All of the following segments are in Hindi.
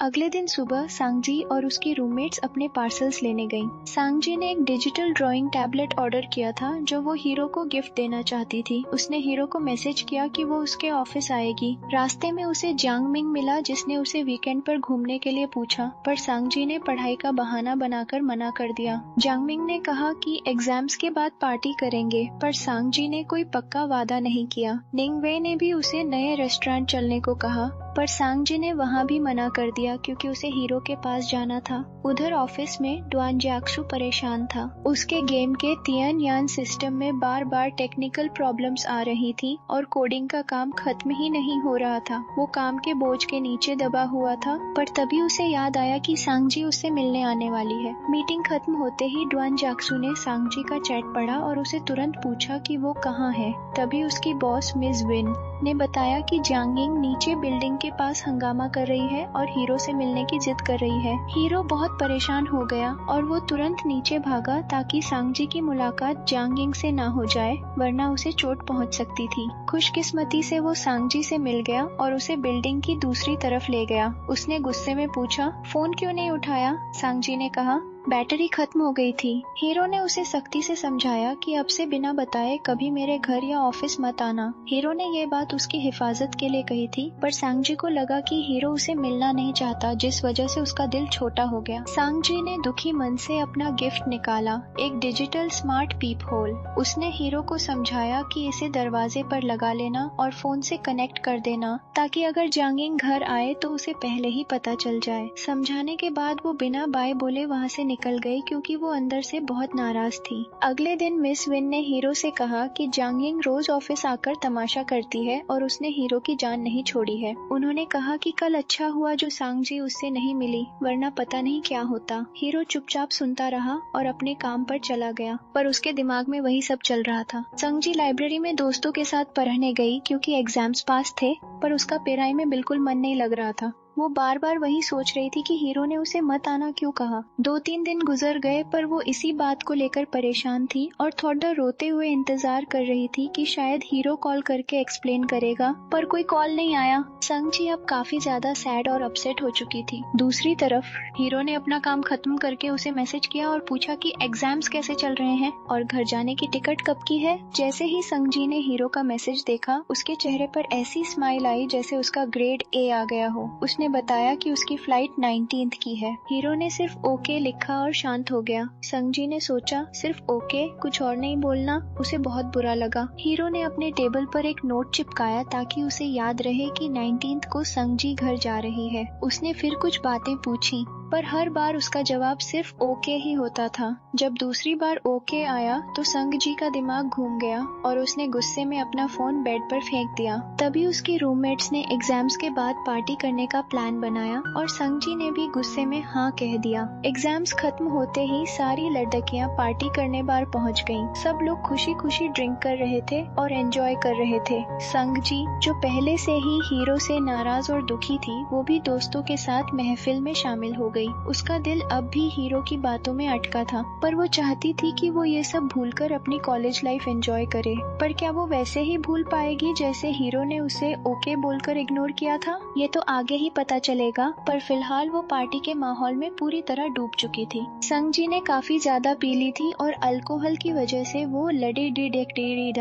अगले दिन सुबह सांगजी और उसकी रूममेट्स अपने पार्सल्स लेने गईं। सांगजी ने एक डिजिटल ड्राइंग टैबलेट ऑर्डर किया था जो वो हीरो को गिफ्ट देना चाहती थी। उसने हीरो को मैसेज किया कि वो उसके ऑफिस आएगी। रास्ते में उसे जियांग मिंग मिला जिसने उसे वीकेंड पर घूमने के लिए पूछा, पर सांगजी ने पढ़ाई का बहाना बनाकर मना कर दिया। जियांग मिंग ने कहा कि एग्जाम्स के बाद पार्टी करेंगे, पर सांगजी ने कोई पक्का वादा नहीं किया। निंगवे ने भी उसे नए रेस्टोरेंट चलने को कहा, पर सांगजी ने वहां भी मना कर दिया क्योंकि उसे हीरो के पास जाना था। उधर ऑफिस में डुआन जियाक्सु परेशान था। उसके गेम के तियन यान सिस्टम में बार बार टेक्निकल प्रॉब्लम्स आ रही थी और कोडिंग का काम खत्म ही नहीं हो रहा था। वो काम के बोझ के नीचे दबा हुआ था, पर तभी उसे याद आया कि सांगजी उससे मिलने आने वाली है। मीटिंग खत्म होते ही डुआन जियाक्सु ने सांगजी का चैट पढ़ा और उसे तुरंत पूछा कि वो कहाँ है। तभी उसकी बॉस मिस विन ने बताया कि जियांगिंग नीचे बिल्डिंग के पास हंगामा कर रही है और हीरो से मिलने की जिद कर रही है। हीरो बहुत परेशान हो गया और वो तुरंत नीचे भागा ताकि सांगजी की मुलाकात जियांगिंग से ना हो जाए, वरना उसे चोट पहुंच सकती थी। खुशकिस्मती से वो सांगजी से मिल गया और उसे बिल्डिंग की दूसरी तरफ ले गया। उसने गुस्से में पूछा, फोन क्यों नहीं उठाया? सांगजी ने कहा, बैटरी खत्म हो गई थी। हीरो ने उसे सख्ती से समझाया कि अब से बिना बताए कभी मेरे घर या ऑफिस मत आना। हीरो ने ये बात उसकी हिफाजत के लिए कही थी, पर सांगजी को लगा कि हीरो उसे मिलना नहीं चाहता, जिस वजह से उसका दिल छोटा हो गया। सांगजी ने दुखी मन से अपना गिफ्ट निकाला, एक डिजिटल स्मार्ट पीप होल। उसने हीरो को समझाया कि इसे दरवाजे पर लगा लेना और फोन से कनेक्ट कर देना, ताकि अगर जियांगिंग घर आए तो उसे पहले ही पता चल जाए। समझाने के बाद वो बिना बाय बोले वहाँ से निकल गई क्योंकि वो अंदर से बहुत नाराज थी। अगले दिन मिस विन ने हीरो से कहा कि जियांगिंग रोज ऑफिस आकर तमाशा करती है और उसने हीरो की जान नहीं छोड़ी है। उन्होंने कहा कि कल अच्छा हुआ जो सांगजी उससे नहीं मिली, वरना पता नहीं क्या होता। हीरो चुपचाप सुनता रहा और अपने काम पर चला गया, पर उसके दिमाग में वही सब चल रहा था। सांगजी लाइब्रेरी में दोस्तों के साथ पढ़ने गई क्योंकि एग्जाम्स पास थे, पर उसका पढ़ाई में बिल्कुल मन नहीं लग रहा था। वो बार बार वही सोच रही थी कि हीरो ने उसे मत आना क्यों कहा। 2-3 दिन गुजर गए, पर वो इसी बात को लेकर परेशान थी और थोड़ा रोते हुए इंतजार कर रही थी कि शायद हीरो कॉल करके एक्सप्लेन करेगा, पर कोई कॉल नहीं आया। सांगजी अब काफी ज्यादा सैड और अपसेट हो चुकी थी। दूसरी तरफ हीरो ने अपना काम खत्म करके उसे मैसेज किया और पूछा कि एग्जाम्स कैसे चल रहे हैं और घर जाने की टिकट कब की है। जैसे ही सांगजी ने हीरो का मैसेज देखा, उसके चेहरे पर ऐसी स्माइल आई जैसे उसका ग्रेड ए आ गया हो। उसने बताया कि उसकी फ्लाइट 19th की है। हीरो ने सिर्फ ओके लिखा और शांत हो गया। सांगजी ने सोचा, सिर्फ ओके, कुछ और नहीं बोलना। उसे बहुत बुरा लगा। हीरो ने अपने टेबल पर एक नोट चिपकाया ताकि उसे याद रहे कि 19th को सांगजी घर जा रही है। उसने फिर कुछ बातें पूछी, पर हर बार उसका जवाब सिर्फ ओके ही होता था। जब दूसरी बार ओके आया तो सांगजी का दिमाग घूम गया और उसने गुस्से में अपना फोन बेड पर फेंक दिया। तभी उसकी रूममेट्स ने एग्जाम्स के बाद पार्टी करने का प्लान बनाया और सांगजी ने भी गुस्से में हाँ कह दिया। एग्जाम्स खत्म होते ही सारी लड़कियां पार्टी करने बार पहुंच गईं। सब लोग खुशी खुशी ड्रिंक कर रहे थे और एंजॉय कर रहे थे। सांगजी, जो पहले से ही हीरो से नाराज और दुखी थी, वो भी दोस्तों के साथ महफिल में शामिल हो गई। उसका दिल अब भी हीरो की बातों में अटका था, पर वो चाहती थी कि वो ये सब भूलकर अपनी कॉलेज लाइफ एंजॉय करे। पर क्या वो वैसे ही भूल पाएगी जैसे हीरो ने उसे ओके बोलकर इग्नोर किया था? ये तो आगे ही पता चलेगा, पर फिलहाल वो पार्टी के माहौल में पूरी तरह डूब चुकी थी। सांगजी ने काफी ज्यादा पी ली थी और अल्कोहल की वजह से वो लड़ी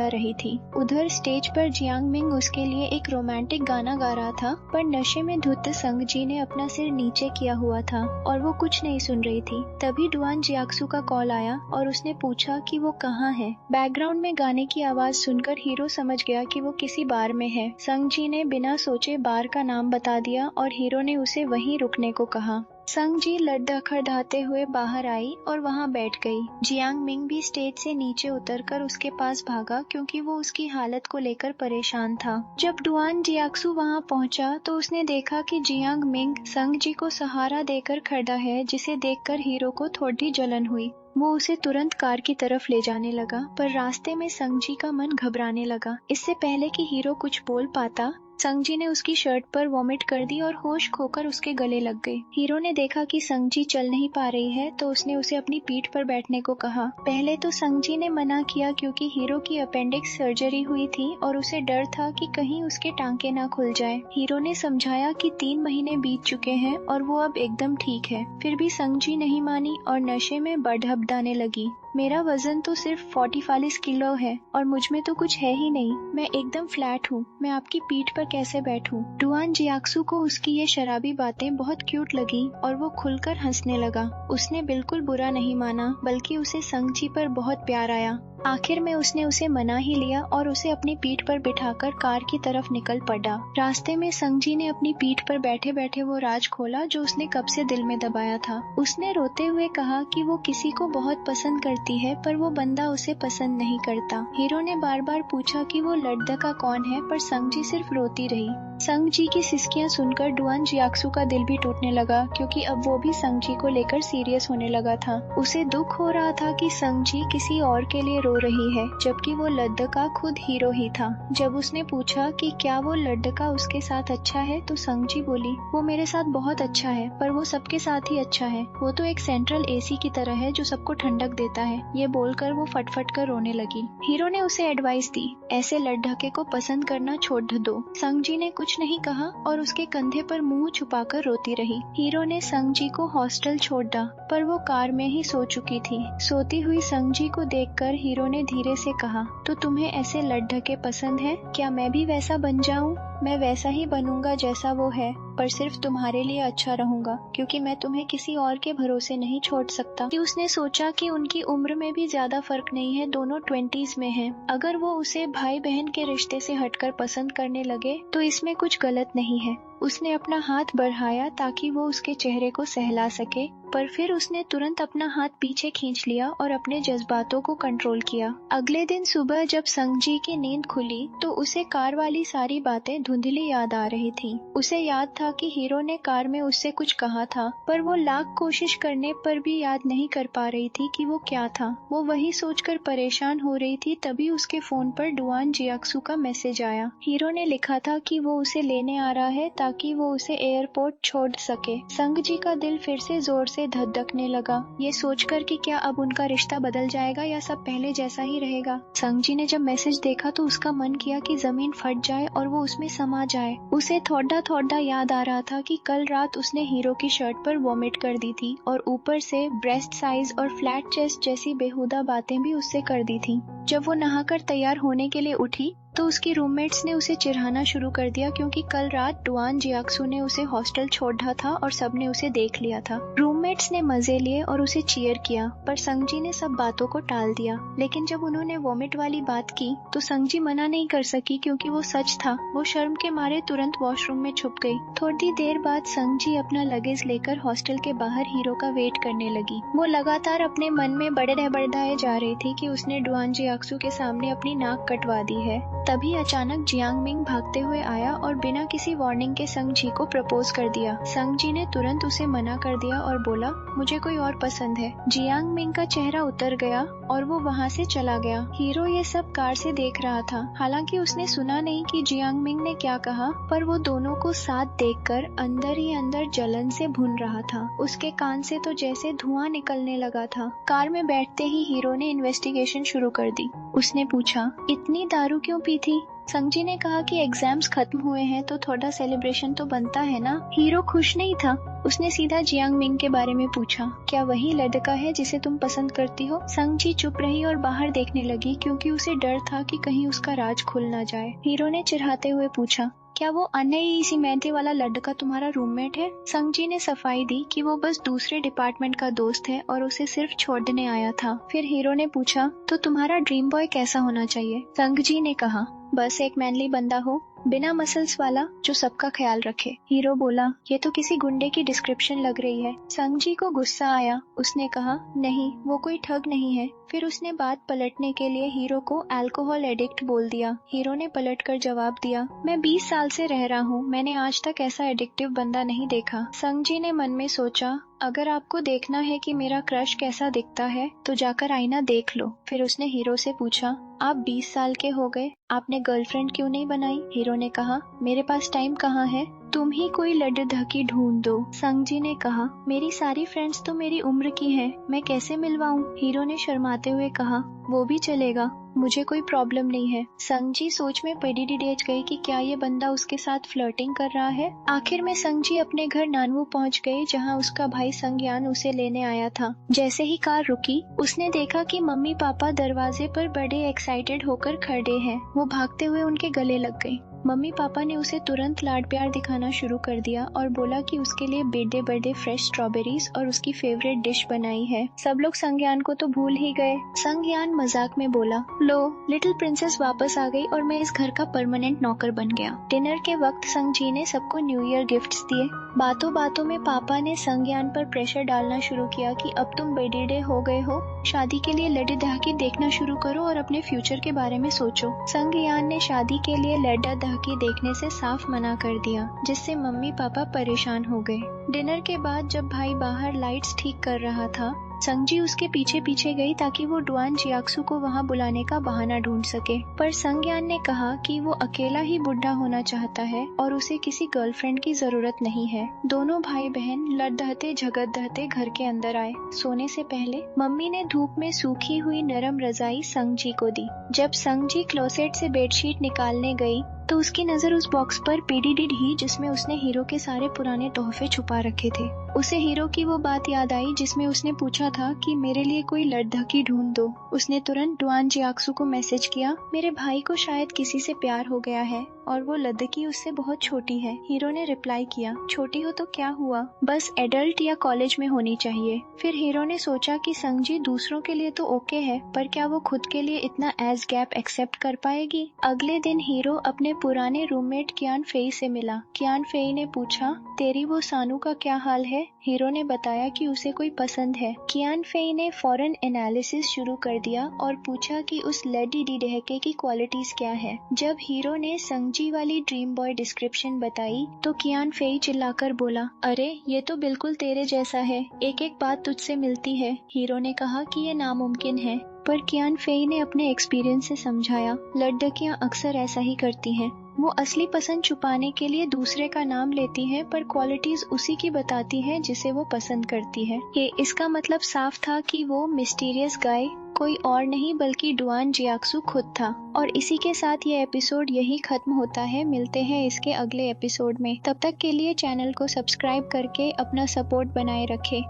रही थी। उधर स्टेज पर जियांग मिंग उसके लिए एक रोमांटिक गाना गा रहा था, पर नशे में धुत सांगजी ने अपना सिर नीचे किया हुआ था और वो कुछ नहीं सुन रही थी। तभी डुआन जियाक्सु का कॉल आया और उसने पूछा कि वो कहाँ है। बैकग्राउंड में गाने की आवाज सुनकर हीरो समझ गया कि वो किसी बार में है। सांगजी ने बिना सोचे बार का नाम बता दिया और हीरो ने उसे वहीं रुकने को कहा। सांगजी लड़खड़ाते हुए बाहर आई और वहां बैठ गई। जियांग मिंग भी स्टेज से नीचे उतरकर उसके पास भागा क्योंकि वो उसकी हालत को लेकर परेशान था। जब डुआन जियाक्सु वहां पहुंचा तो उसने देखा कि जियांग मिंग सांगजी को सहारा देकर खड़ा है, जिसे देखकर हीरो को थोड़ी जलन हुई। वो उसे तुरंत कार की तरफ ले जाने लगा, पर रास्ते में सांगजी का मन घबराने लगा। इससे पहले कि हीरो कुछ बोल पाता, संगजी ने उसकी शर्ट पर वॉमिट कर दी और होश खोकर उसके गले लग गई। हीरो ने देखा कि संगजी चल नहीं पा रही है तो उसने उसे अपनी पीठ पर बैठने को कहा। पहले तो संगजी ने मना किया क्योंकि हीरो की अपेंडिक्स सर्जरी हुई थी और उसे डर था कि कहीं उसके टांके ना खुल जाए। हीरो ने समझाया कि 3 महीने बीत चुके हैं और वो अब एकदम ठीक है। फिर भी संगजी नहीं मानी और नशे में बढ़ लगी। मेरा वजन तो सिर्फ 40-40 किलो है और मुझ में तो कुछ है ही नहीं। मैं एकदम फ्लैट हूँ। मैं आपकी पीठ पर कैसे बैठूं? डुआन जियाक्सू को उसकी ये शराबी बातें बहुत क्यूट लगी और वो खुलकर हंसने लगा। उसने बिल्कुल बुरा नहीं माना, बल्कि उसे संगजी पर बहुत प्यार आया। आखिर में उसने उसे मना ही लिया और उसे अपनी पीठ पर बिठाकर कार की तरफ निकल पड़ा। रास्ते में संगजी ने अपनी पीठ पर बैठे बैठे वो राज खोला जो उसने कब से दिल में दबाया था। उसने रोते हुए कहा कि वो किसी को बहुत पसंद करती है पर वो बंदा उसे पसंद नहीं करता। हीरो ने बार बार पूछा कि वो लड़का कौन है, पर संगजी सिर्फ रोती रही। संगजी की सिसकियां सुनकर डुआन जियाक्सू का दिल भी टूटने लगा, क्योंकि अब वो भी संगजी को लेकर सीरियस होने लगा था। उसे दुख हो रहा था कि संगजी किसी और के लिए रो रही है, जबकि वो लड़का खुद हीरो ही था। जब उसने पूछा कि क्या वो लड़का उसके साथ अच्छा है, तो संगजी बोली, वो मेरे साथ बहुत अच्छा है, पर वो सबके साथ ही अच्छा है। वो तो एक सेंट्रल एसी की तरह है जो सबको ठंडक देता है। ये बोलकर वो फटफट कर रोने लगी। हीरो ने उसे एडवाइस दी, ऐसे लड़के को पसंद करना छोड़ दो। संगजी ने कुछ नहीं कहा और उसके कंधे पर मुंह छुपाकर रोती रही। हीरो ने संगजी को हॉस्टल छोड़ा, पर वो कार में ही सो चुकी थी। सोती हुई संगजी को देखकर हीरो ने धीरे से कहा, तो तुम्हें ऐसे लड़के पसंद है? क्या मैं भी वैसा बन जाऊं? मैं वैसा ही बनूंगा जैसा वो है, पर सिर्फ तुम्हारे लिए अच्छा रहूंगा, क्योंकि मैं तुम्हें किसी और के भरोसे नहीं छोड़ सकता। कि उसने सोचा कि उनकी उम्र में भी ज्यादा फर्क नहीं है, दोनों 20s में हैं। अगर वो उसे भाई बहन के रिश्ते से हटकर पसंद करने लगे तो इसमें कुछ गलत नहीं है। उसने अपना हाथ बढ़ाया ताकि वो उसके चेहरे को सहला सके, पर फिर उसने तुरंत अपना हाथ पीछे खींच लिया और अपने जज्बातों को कंट्रोल किया। अगले दिन सुबह जब संगजी की नींद खुली तो उसे कार वाली सारी बातें धुंधली याद आ रही थी। उसे याद था कि हीरो ने कार में उससे कुछ कहा था, पर वो लाख कोशिश करने पर भी याद नहीं कर पा रही थी कि वो क्या था। वो वही सोचकर परेशान हो रही थी, तभी उसके फोन पर डुआन जियाक्सू का मैसेज आया। हीरो ने लिखा था कि वो उसे लेने आ रहा है ताकि वो उसे एयरपोर्ट छोड़ सके। संगजी का दिल फिर से जोर से धड़कने लगा, ये सोचकर कि क्या अब उनका रिश्ता बदल जाएगा या सब पहले जैसा ही रहेगा। संगजी ने जब मैसेज देखा तो उसका मन किया कि जमीन फट जाए और वो उसमें समा जाए। उसे थोड़ा थोड़ा याद आ रहा था कि कल रात उसने हीरो की शर्ट पर वॉमिट कर दी थी और ऊपर से ब्रेस्ट साइज और फ्लैट चेस्ट जैसी बेहुदा बातें भी उससे कर दी थी। जब वो नहाकर तैयार होने के लिए उठी तो उसकी रूममेट्स ने उसे चिढ़ाना शुरू कर दिया, क्योंकि कल रात डुआन जियाक्सू ने उसे हॉस्टल छोड़ा था और सबने उसे देख लिया था। रूममेट्स ने मजे लिए और उसे चीयर किया, पर संगजी ने सब बातों को टाल दिया। लेकिन जब उन्होंने वॉमिट वाली बात की तो संगजी मना नहीं कर सकी, क्योंकि वो सच था। वो शर्म के मारे तुरंत वॉशरूम में छुप गई। थोड़ी देर बाद संगजी अपना लगेज लेकर हॉस्टल के बाहर हीरो का वेट करने लगी। वो लगातार अपने मन में बढ़ाए जा रही थी कि उसने डुआन जियाक्सू के सामने अपनी नाक कटवा दी है। तभी अचानक जियांग मिंग भागते हुए आया और बिना किसी वार्निंग के संगजी को प्रपोज कर दिया। संगजी ने तुरंत उसे मना कर दिया और बोला, मुझे कोई और पसंद है। जियांग मिंग का चेहरा उतर गया और वो वहाँ से चला गया। हीरो ये सब कार से देख रहा था। हालांकि उसने सुना नहीं कि जियांग मिंग ने क्या कहा, पर वो दोनों को साथ देखकर अंदर ही अंदर जलन से भुन रहा था। उसके कान से तो जैसे धुआं निकलने लगा था। कार में बैठते ही हीरो ने इन्वेस्टिगेशन शुरू कर दी। उसने पूछा, इतनी दारू क्यों पी थी? संगजी ने कहा कि एग्जाम्स खत्म हुए हैं तो थोड़ा सेलिब्रेशन तो बनता है ना। हीरो खुश नहीं था। उसने सीधा जियांग मिंग के बारे में पूछा, क्या वही लड़का है जिसे तुम पसंद करती हो? संगजी चुप रही और बाहर देखने लगी, क्योंकि उसे डर था कि कहीं उसका राज खुल ना जाए। हीरो ने चिढ़ाते हुए पूछा, क्या वो अन्य सी मेहंदी वाला लड़का तुम्हारा रूममेट है? संगजी ने सफाई दी कि वो बस दूसरे डिपार्टमेंट का दोस्त है और उसे सिर्फ छोड़ने आया था। फिर हीरो ने पूछा, तो तुम्हारा ड्रीम बॉय कैसा होना चाहिए? संगजी ने कहा, बस एक मैनली बंदा हो, बिना मसल्स वाला, जो सबका ख्याल रखे। हीरो बोला, ये तो किसी गुंडे की डिस्क्रिप्शन लग रही है। संगजी को गुस्सा आया। उसने कहा, नहीं, वो कोई ठग नहीं है। फिर उसने बात पलटने के लिए हीरो को अल्कोहल एडिक्ट बोल दिया। हीरो ने पलटकर जवाब दिया, मैं 20 साल से रह रहा हूँ, मैंने आज तक ऐसा एडिक्टिव बंदा नहीं देखा। संगजी ने मन में सोचा, अगर आपको देखना है कि मेरा क्रश कैसा दिखता है तो जाकर आईना देख लो। फिर उसने हीरो से पूछा, आप 20 साल के हो गए, आपने गर्लफ्रेंड क्यों नहीं बनाई? हीरो हीरो ने कहा, मेरे पास टाइम कहाँ है, तुम ही कोई लड्डू ढूंढ दो। संगजी ने कहा, मेरी सारी फ्रेंड्स तो मेरी उम्र की हैं, मैं कैसे मिलवाऊं? हीरो ने शर्माते हुए कहा, वो भी चलेगा, मुझे कोई प्रॉब्लम नहीं है। संगजी सोच में पड़ी रह गई कि क्या ये बंदा उसके साथ फ्लर्टिंग कर रहा है। आखिर में संगजी अपने घर नानवू पहुंच गई, जहां उसका भाई संगयान उसे लेने आया था। जैसे ही कार रुकी, उसने देखा कि मम्मी पापा दरवाजे पर बड़े एक्साइटेड होकर खड़े हैं। वो भागते हुए उनके गले लग गई। मम्मी पापा ने उसे तुरंत लाड प्यार दिखाना शुरू कर दिया और बोला कि उसके लिए बड़े बड़े फ्रेश स्ट्रॉबेरीज और उसकी फेवरेट डिश बनाई है। सब लोग संगयान को तो भूल ही गए। संगयान मजाक में बोला, लो लिटिल प्रिंसेस वापस आ गई और मैं इस घर का परमानेंट नौकर बन गया। डिनर के वक्त संगजी ने सबको न्यू ईयर गिफ्ट्स दिए। बातों बातों में पापा ने संगयान पर प्रेशर डालना शुरू किया कि अब तुम बड़े हो गए हो, शादी के लिए लड्डू दहकी देखना शुरू करो और अपने फ्यूचर के बारे में सोचो। संगयान ने शादी के लिए लड्डू दहकी देखने से साफ मना कर दिया, जिससे मम्मी पापा परेशान हो गए। डिनर के बाद जब भाई बाहर लाइट्स ठीक कर रहा था, संगजी उसके पीछे पीछे गई ताकि वो डुआन जियाक्सू को वहां बुलाने का बहाना ढूंढ सके। पर संगयान ने कहा कि वो अकेला ही बुढ़ा होना चाहता है और उसे किसी गर्लफ्रेंड की जरूरत नहीं है। दोनों भाई बहन लड़दहते झगड़दहते घर के अंदर आए। सोने से पहले मम्मी ने धूप में सूखी हुई नरम रजाई संगजी को दी। जब संगजी क्लोसेट से बेडशीट निकालने गई तो उसकी नजर उस बॉक्स पर पड़ी ही, जिसमें उसने हीरो के सारे पुराने तोहफे छुपा रखे थे। उसे हीरो की वो बात याद आई जिसमें उसने पूछा था कि मेरे लिए कोई लड़दहकी ढूंढ दो। उसने तुरंत डुआन जियाक्सू को मैसेज किया, मेरे भाई को शायद किसी से प्यार हो गया है और वो लड़दहकी उससे बहुत छोटी है। हीरो ने रिप्लाई किया, छोटी हो तो क्या हुआ, बस एडल्ट या कॉलेज में होनी चाहिए। फिर हीरो ने सोचा कि संगजी दूसरों के लिए तो ओके है, पर क्या वो खुद के लिए इतना एज गैप एक्सेप्ट कर पाएगी? अगले दिन हीरो अपने पुराने रूममेट कियान फेई से मिला। कियान फेई ने पूछा, तेरी वो सानू का क्या हाल है? हीरो ने बताया कि उसे कोई पसंद है। कियान फेई ने फौरन एनालिसिस शुरू कर दिया और पूछा कि उस लेडी डी डहके की क्वालिटीज क्या है। जब हीरो ने संगजी वाली ड्रीम बॉय डिस्क्रिप्शन बताई तो कियान फेई चिल्लाकर बोला, अरे ये तो बिल्कुल तेरे जैसा है, एक एक बात तुझसे मिलती है। हीरो ने कहा कि ये नामुमकिन है, पर कियान फेई ने अपने एक्सपीरियंस से समझाया, लड़कियां अक्सर ऐसा ही करती हैं। वो असली पसंद छुपाने के लिए दूसरे का नाम लेती हैं, पर क्वालिटीज उसी की बताती हैं जिसे वो पसंद करती है। ये इसका मतलब साफ था कि वो मिस्टीरियस गाय कोई और नहीं बल्कि डुआन जियाक्सू खुद था। और इसी के साथ ये एपिसोड यही खत्म होता है। मिलते हैं इसके अगले एपिसोड में। तब तक के लिए चैनल को सब्सक्राइब करके अपना सपोर्ट बनाए रखें।